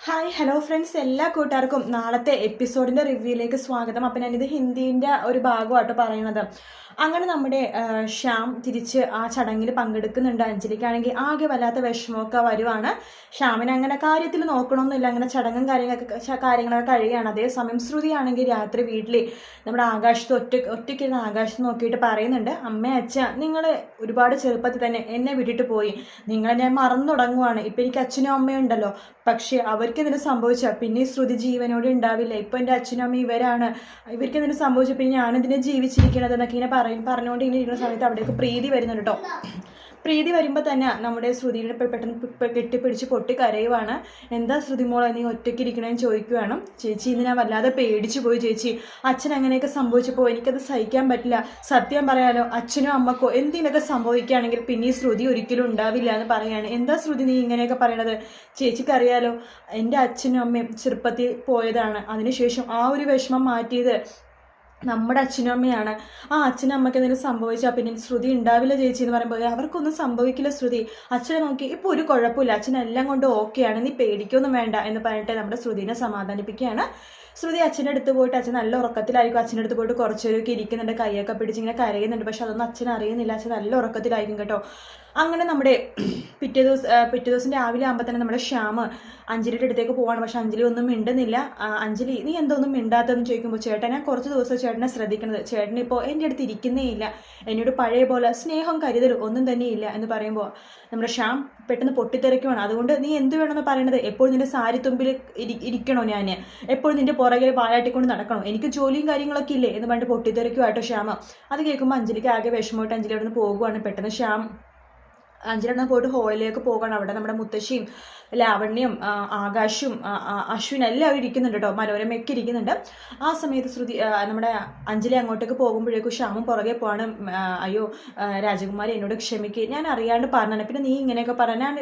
Hi hello friends, എല്ലാ കൂട്ടുകാർക്കും നാളത്തെ എപ്പിസോഡിൻ്റെ റിവ്യൂയിലേക്ക് സ്വാഗതം. അപ്പം ഞാനിത് ഹിന്ദീൻ്റെ ഒരു ഭാഗമായിട്ട് പറയുന്നത്. അങ്ങനെ നമ്മുടെ ശ്യാം തിരിച്ച് ആ ചടങ്ങിൽ പങ്കെടുക്കുന്നുണ്ട്. അഞ്ജലിക്കാണെങ്കിൽ ആകെ വല്ലാത്ത വിഷമമൊക്കെ വരുവാണ്. ശ്യാമിനെ അങ്ങനെ കാര്യത്തിൽ നോക്കണമെന്നില്ല, അങ്ങനെ ചടങ്ങും കാര്യങ്ങളൊക്കെ കഴിയുകയാണ്. അതേസമയം ശ്രുതിയാണെങ്കിൽ രാത്രി വീട്ടിൽ നമ്മുടെ ആകാശത്ത് ഒറ്റയ്ക്കിരുന്ന് ആകാശത്ത് നോക്കിയിട്ട് പറയുന്നുണ്ട്, അമ്മ അച്ഛ നിങ്ങൾ ഒരുപാട് ചെറുപ്പത്തിൽ തന്നെ എന്നെ വിട്ടിട്ട് പോയി, നിങ്ങളെ ഞാൻ മറന്നു തുടങ്ങുവാണ്. ഇപ്പം എനിക്ക് അച്ഛനും അമ്മയും ഉണ്ടല്ലോ, പക്ഷെ അവർക്ക് എന്തിനു സംഭവിച്ച പിന്നെ ശ്രുതി ജീവനോട് ഉണ്ടാവില്ല. ഇപ്പൊ എൻ്റെ അച്ഛനും അമ്മയും ഇവർക്ക് എന്തിനു സംഭവിച്ച പിന്നെ ഞാനെന്തിനാ ജീവിച്ചിരിക്കണത് എന്നൊക്കെ ഇങ്ങനെ പറഞ്ഞുകൊണ്ട് ഇങ്ങനെ ഇരിക്കുന്ന സമയത്ത് അവിടേക്ക് പ്രീതി വരുന്നുണ്ട് കേട്ടോ. പ്രീതി വരുമ്പോൾ തന്നെ നമ്മുടെ ശ്രുതിയുടെ പെട്ടെന്ന് കെട്ടിപ്പിടിച്ച് പൊട്ടിക്കരയുവാണ്. എന്താ ശ്രുതി മോളെ നീ ഒറ്റയ്ക്ക് ഇരിക്കണമെന്ന് ചോദിക്കുവാണ്. ചേച്ചി ഇന്ന് ഞാൻ വല്ലാതെ പേടിച്ചു പോയി ചേച്ചി, അച്ഛൻ അങ്ങനെയൊക്കെ സംഭവിച്ചപ്പോൾ എനിക്കത് സഹിക്കാൻ പറ്റില്ല. സത്യം പറയാലോ, അച്ഛനോ അമ്മക്കോ എന്തിനൊക്കെ സംഭവിക്കുകയാണെങ്കിൽ പിന്നെ ഈ ശ്രുതി ഒരിക്കലും ഉണ്ടാവില്ല എന്ന് പറയാണ്. എന്താ ശ്രുതി നീ ഇങ്ങനെയൊക്കെ പറയണത്? ചേച്ചിക്കറിയാലോ എൻ്റെ അച്ഛനും അമ്മയും ചെറുപ്പത്തിൽ പോയതാണ്. അതിനുശേഷം ആ ഒരു വിഷമം മാറ്റിയത് നമ്മുടെ അച്ഛനും അമ്മയാണ്. ആ അച്ഛനും അമ്മയ്ക്ക് എന്തെങ്കിലും സംഭവിച്ചാൽ പിന്നെ ശ്രുതി ഉണ്ടാവില്ല ചേച്ചി എന്ന് പറയുമ്പോൾ അവർക്കൊന്നും സംഭവിക്കില്ല ശ്രുതി, അച്ഛനെ നോക്കി ഇപ്പോൾ ഒരു കുഴപ്പമില്ല, അച്ഛനെല്ലാം കൊണ്ട് ഓക്കെയാണ്, നീ പേടിക്കൊന്നും വേണ്ട എന്ന് പറഞ്ഞിട്ട് നമ്മുടെ ശ്രുതിനെ സമാധാനിപ്പിക്കുകയാണ്. ശ്രുതി അച്ഛൻ്റെ അടുത്ത് പോയിട്ട്, അച്ഛൻ നല്ല ഉറക്കത്തിലായിരിക്കും, അച്ഛൻ്റെ അടുത്ത് പോയിട്ട് കുറച്ചേരൊക്കെ ഇരിക്കുന്നുണ്ട്, കൈയൊക്കെ പിടിച്ച് ഇങ്ങനെ കരയുന്നുണ്ട്. പക്ഷെ അതൊന്നും അച്ഛൻ അറിയുന്നില്ല, അച്ഛൻ നല്ല ഉറക്കത്തിലായിരിക്കും കേട്ടോ. അങ്ങനെ നമ്മുടെ പിറ്റേ ദിവസം രാവിലെ ആകുമ്പോൾ തന്നെ നമ്മുടെ ശ്യാം അഞ്ജലിയുടെ അടുത്തേക്ക് പോവാണ്. പക്ഷെ അഞ്ജലി ഒന്നും മിണ്ടുന്നില്ല. അഞ്ജലി നീ എന്തൊന്നും മിണ്ടാത്തതെന്ന് ചോദിക്കുമ്പോൾ ചേട്ടൻ ഞാൻ കുറച്ച് ദിവസം ചേട്ടനെ ശ്രദ്ധിക്കുന്നത്, ചേട്ടൻ ഇപ്പോൾ എൻ്റെ അടുത്ത് ഇരിക്കുന്നേ ഇല്ല, എന്നോട് പഴയ പോലെ സ്നേഹം കരുതലും ഒന്നും തന്നെ ഇല്ല എന്ന് പറയുമ്പോൾ നമ്മുടെ ശ്യാം പെട്ടെന്ന് പൊട്ടിത്തെറിക്കുവാണ്. അതുകൊണ്ട് നീ എന്ത് വേണമെന്ന് പറയണത്? എപ്പോഴും നിന്റെ സാരി തുമ്പിൽ ഇരിക്കണോ ഞാൻ? എപ്പോഴും നിന്റെ പുറകിൽ വാലാട്ടിക്കൊണ്ട് നടക്കണോ? എനിക്ക് ജോലിയും കാര്യങ്ങളൊക്കെ ഇല്ലേ എന്ന് പറഞ്ഞിട്ട് പൊട്ടിത്തെറിക്കുവാട്ടോ ശ്യാം. അത് കേൾക്കുമ്പോൾ അഞ്ജലിക്ക് ആകെ വിഷമമായിട്ട് അഞ്ജലി അവിടെ നിന്ന് പോകുവാണ്. പെട്ടെന്ന് ശ്യാം അഞ്ജലി പോയിട്ട് ഹോളിലേക്ക് പോകണം. അവിടെ നമ്മുടെ മുത്തശ്ശിയും ലാവണ്യം ആകാശും അശ്വിൻ എല്ലാവരും ഇരിക്കുന്നുണ്ട് കേട്ടോ, മനോരമയൊക്കെ ഇരിക്കുന്നുണ്ട്. ആ സമയത്ത് നമ്മുടെ അഞ്ജലി അങ്ങോട്ടേക്ക് പോകുമ്പോഴേക്കും ശ്യാമും പുറകെ പോവാണ്. അയ്യോ രാജകുമാരി എന്നോട് ക്ഷമിക്കുക, ഞാൻ അറിയാണ്ട് പറഞ്ഞാണ്, പിന്നെ നീ ഇങ്ങനെയൊക്കെ പറഞ്ഞാൽ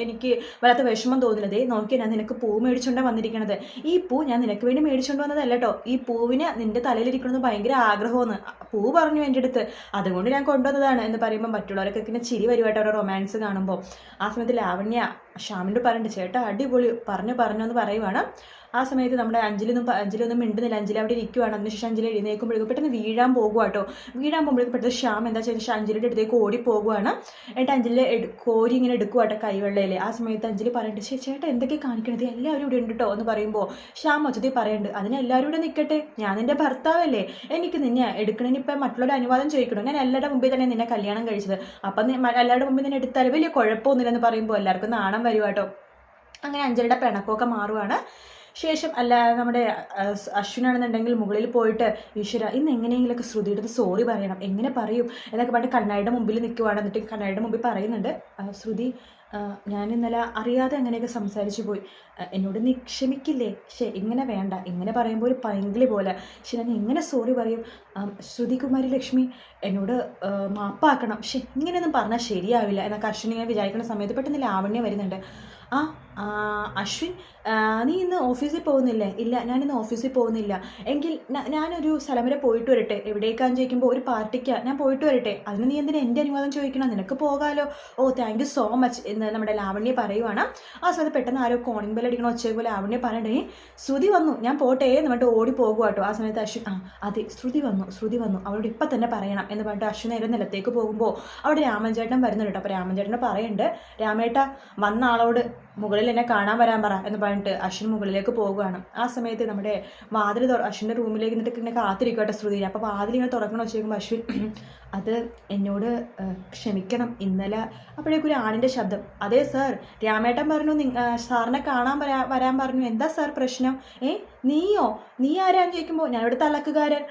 എനിക്ക് വല്ലാത്ത വിഷമം തോന്നില്ലതേ. നോക്കി ഞാൻ നിനക്ക് പൂ മേടിച്ചുകൊണ്ടാണ് വന്നിരിക്കണത്. ഈ പൂ ഞാൻ നിനക്ക് വേണ്ടി മേടിച്ചുകൊണ്ട് വന്നതല്ല കേട്ടോ, ഈ പൂവിന് നിന്റെ തലയിലിരിക്കണമെന്ന് ഭയങ്കര ആഗ്രഹമെന്ന് പൂ പറഞ്ഞു എൻ്റെ അടുത്ത്, അതുകൊണ്ട് ഞാൻ കൊണ്ടുവന്നതാണ് എന്ന് പറയുമ്പോൾ മറ്റുള്ളവരൊക്കെ ഇങ്ങനെ ചിരി വരുവായിട്ട് അവരുടെ റൊമാൻസ് കാണുമ്പോൾ. ആ സമയത്ത് ലാവണ്യ ശ്യാമിൻ്റെ പറഞ്ഞിട്ട് ചേട്ടാ അടിപൊളി പറഞ്ഞു എന്ന് പറയുവാണ്. ആ സമയത്ത് നമ്മുടെ അഞ്ജലി ഒന്നും മിണ്ടുന്നില്ല. അഞ്ജലി അവിടെ ഇരിക്കുവാണ്. അതിനുശേഷം അഞ്ജലി എഴുന്നേൽക്കുമ്പോഴേക്കും പെട്ടെന്ന് വീഴാൻ പോകുവാട്ടോ. വീഴാൻ പോകുമ്പോഴേക്കും പെട്ടെന്ന് ശ്യാം എന്താ ചെയ്യുന്നത്, അഞ്ജലിയുടെ അടുത്തേക്ക് ഓടി പോകുവാണ്. എന്നിട്ട് അഞ്ജലി കോരി ഇങ്ങനെ എടുക്കുവാട്ടോ കൈവെള്ളയിൽ. ആ സമയത്ത് അഞ്ജലി പറയുന്നുണ്ട്, ചേട്ടാ എന്തൊക്കെ കാണിക്കണത്, എല്ലാവരും ഇവിടെ ഉണ്ട് കേട്ടോ എന്ന് പറയുമ്പോൾ ശ്യാം ഒച്ചത്തിൽ പറയുന്നുണ്ട്, അതിന് എല്ലാവരും ഇവിടെ നിൽക്കട്ടെ, ഞാൻ നിന്റെ ഭർത്താവല്ലേ, എനിക്ക് നിന്നെ എടുക്കണേന് ഇപ്പം മറ്റുള്ളവരുടെ അനുവാദം ചോദിക്കണം, ഞാൻ എല്ലാവരുടെ മുമ്പിൽ തന്നെ നിന്നെ കല്യാണം കഴിച്ചത്, അപ്പം എല്ലാവരുടെ മുമ്പിൽ നിന്നെ എടുത്താലും വലിയ കുഴപ്പമൊന്നുമില്ലെന്ന് പറയുമ്പോൾ എല്ലാവർക്കും നാണം വരുവാട്ടോ. അങ്ങനെ അഞ്ജലിയുടെ പിണക്കമൊക്കെ മാറുവാണ്. ശേഷം നമ്മുടെ അശ്വിനാണെന്നുണ്ടെങ്കിൽ മുകളിൽ പോയിട്ട് ഈശ്വര ഇന്ന് എങ്ങനെയെങ്കിലൊക്കെ ശ്രുതിയുടെ സോറി പറയണം, എങ്ങനെ പറയും എന്നൊക്കെ പറഞ്ഞിട്ട് കണ്ണാടിയുടെ മുമ്പിൽ നിൽക്കുവാണ്. എന്നിട്ട് കണ്ണാടിയുടെ മുമ്പിൽ പറയുന്നുണ്ട്, ശ്രുതി ഞാൻ ഇന്നലെ അറിയാതെ അങ്ങനെയൊക്കെ സംസാരിച്ചു പോയി, എന്നോട് നീ ക്ഷമിക്കില്ലേ? ഇങ്ങനെ വേണ്ട, ഇങ്ങനെ പറയുമ്പോൾ ഒരു പൈങ്കിളി പോലെ, ഞാൻ എങ്ങനെ സോറി പറയും? ശ്രുതികുമാരി ലക്ഷ്മി എന്നോട് മാപ്പാക്കണം, ഇങ്ങനെയൊന്നും പറഞ്ഞാൽ ശരിയാവില്ല എന്നൊക്കെ അശ്വിൻ ഇങ്ങനെ വിചാരിക്കുന്ന സമയത്ത് പെട്ടെന്ന് ലാവണ്യ വരുന്നുണ്ട്. അശ്വിൻ നീ ഇന്ന് ഓഫീസിൽ പോകുന്നില്ലേ? ഇല്ല, ഞാനിന്ന് ഓഫീസിൽ പോകുന്നില്ല. എങ്കിൽ ഞാനൊരു സ്ഥലം വരെ പോയിട്ട് വരട്ടെ. എവിടേക്കാന്ന് ചോദിക്കുമ്പോൾ ഒരു പാർട്ടിക്കാണ്, ഞാൻ പോയിട്ട് വരട്ടെ. അതിന് നീ എന്തിനാ എൻ്റെ അനുവാദം ചോദിക്കണം, നിനക്ക് പോകാമല്ലോ. ഓ താങ്ക് യു സോ മച്ച് എന്ന് നമ്മുടെ ലാവണ്യ പറയുവാണ്. ആ സമയത്ത് പെട്ടെന്ന് ആരോ കോണിംഗ് ബെൽ അടിക്കണ ഒച്ചപോലെ ലാവണ്യ പറയണ്ടേ ശ്രുതി വന്നു, ഞാൻ പോട്ടെ എന്ന് പറഞ്ഞിട്ട് ഓടി പോകുക കേട്ടോ. ആ സമയത്ത് അശ്വിൻ അതെ ശ്രുതി വന്നു അവളോട് ഇപ്പം തന്നെ പറയണം എന്ന് പറഞ്ഞിട്ട് അശ്വിൻ നേരെ നിലത്തേക്ക് പോകുമ്പോൾ അവിടെ രാമൻചേട്ടൻ വരുന്നുണ്ട് കേട്ടോ. അപ്പോൾ രാമൻചേട്ടനെ പറയുന്നുണ്ട്, രാമേട്ട വന്ന ആളോട് മുകളിൽ എന്നെ കാണാൻ വരാൻ പറ എന്ന് പറഞ്ഞിട്ട് അശ്വിൻ മുകളിലേക്ക് പോകുകയാണ്. ആ സമയത്ത് നമ്മുടെ വാതിൽ അശ്വിൻ്റെ റൂമിലേക്ക് എന്നിട്ട് ഇങ്ങനെ കാത്തിരിക്കട്ടെ ശ്രുതി. അപ്പോൾ വാതിൽ ഇങ്ങനെ തുറക്കണോ ചോദിക്കുമ്പോൾ അശ്വിൻ അത് എന്നോട് ക്ഷമിക്കണം ഇന്നലെ. അപ്പോഴേക്കും ഒരു ആണിൻ്റെ ശബ്ദം, അതെ സാർ രാമേട്ടൻ പറഞ്ഞു സാറിനെ കാണാൻ വരാൻ പറഞ്ഞു, എന്താ സാർ പ്രശ്നം? നീ ആരാന്ന് ചോദിക്കുമ്പോൾ ഞാനിവിടെ തലക്കുകാരൻ,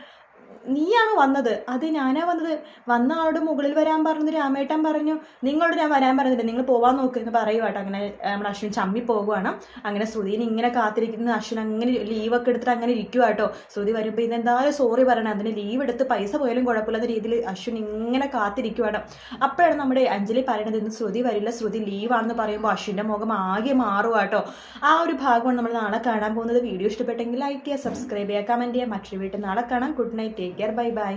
നീയാണ് വന്നത്? അത് ഞാനാ വന്നത്, വന്ന ആളോട് മുകളിൽ വരാൻ പറഞ്ഞത് രാമേട്ടൻ പറഞ്ഞു, നിങ്ങളോട് ഞാൻ വരാൻ പറഞ്ഞില്ല, നിങ്ങൾ പോവാൻ നോക്ക് എന്ന് പറയുവാട്ടോ. അങ്ങനെ നമ്മുടെ അശ്വിൻ ചമ്മി പോകുവാണ്. അങ്ങനെ ശ്രുതിനെ ഇങ്ങനെ കാത്തിരിക്കുന്ന അശ്വിൻ അങ്ങനെ ലീവൊക്കെ എടുത്തിട്ട് അങ്ങനെ ഇരിക്കുവാട്ടോ. ശ്രുതി വരുമ്പോൾ ഇതെന്തായാലും സോറി പറയണം, അതിന് ലീവ് എടുത്ത് പൈസ പോയാലും കുഴപ്പമില്ലാത്ത രീതിയിൽ അശ്വിൻ ഇങ്ങനെ കാത്തിരിക്കുവാണ്. അപ്പോഴാണ് നമ്മുടെ അഞ്ജലി പറയണത് ഇന്ന് ശ്രുതി വരില്ല, ശ്രുതി ലീവാണെന്ന് പറയുമ്പോൾ അശ്വിൻ്റെ മുഖം ആകെ മാറുവാട്ടോ. ആ ഒരു ഭാഗമാണ് നമ്മൾ നാളെ കാണാൻ പോകുന്നത്. വീഡിയോ ഇഷ്ടപ്പെട്ടെങ്കിൽ ലൈക്ക് ചെയ്യുക, സബ്സ്ക്രൈബ് ചെയ്യുക, കമൻറ്റ് ചെയ്യുക. മറ്റൊരു വീട്ടിൽ നാളെ കാണാം. Good night, take care, bye bye.